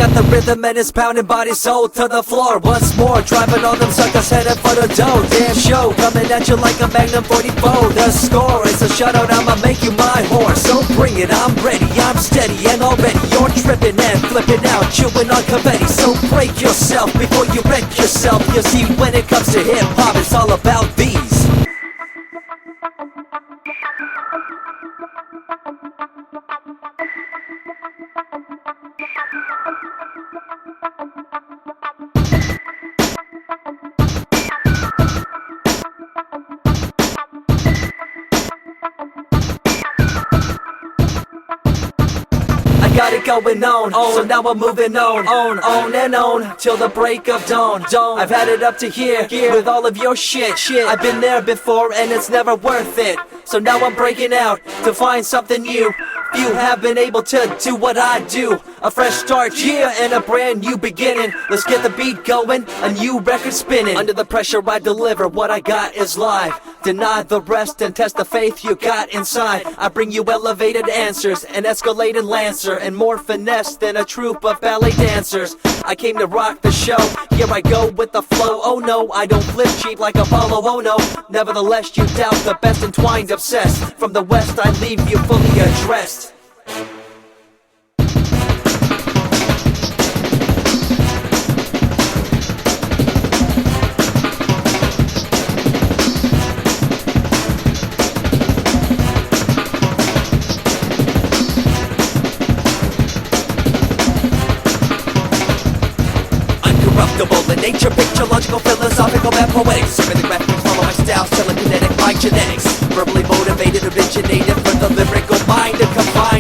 got the rhythm and it's pounding body soul to the floor. Once more, driving all them suckers headed for the dough. Damn show, coming at you like a Magnum 44. The score is a shutout, I'ma make you my horse. So bring it, I'm ready, I'm steady, and already you're tripping and flipping out, chewing on confetti. So break yourself before you wreck yourself. You see, when it comes to hip-hop, it's all about these. I got it going on, so now I'm moving on and on, till the break of dawn. I've had it up to here, with all of your shit. I've been there before and it's never worth it. So now I'm breaking out, to find something new. Few have been able to do what I do. A fresh start, yeah, and a brand new beginning. Let's get the beat going, a new record spinning. Under the pressure I deliver, what I got is live. Deny the rest and test the faith you got inside. I bring you elevated answers, an escalating lancer, and more finesse than a troupe of ballet dancers. I came to rock the show, here I go with the flow. Oh no, I don't flip cheap like Apollo, oh no. Nevertheless, you doubt the best, entwined, obsessed. From the west, I leave you fully addressed. In nature, picture, logical, philosophical, and poetic. Serving the graphics, follow my style, telekinetic, my genetics. Verbally motivated, originated from the lyrical mind and confined.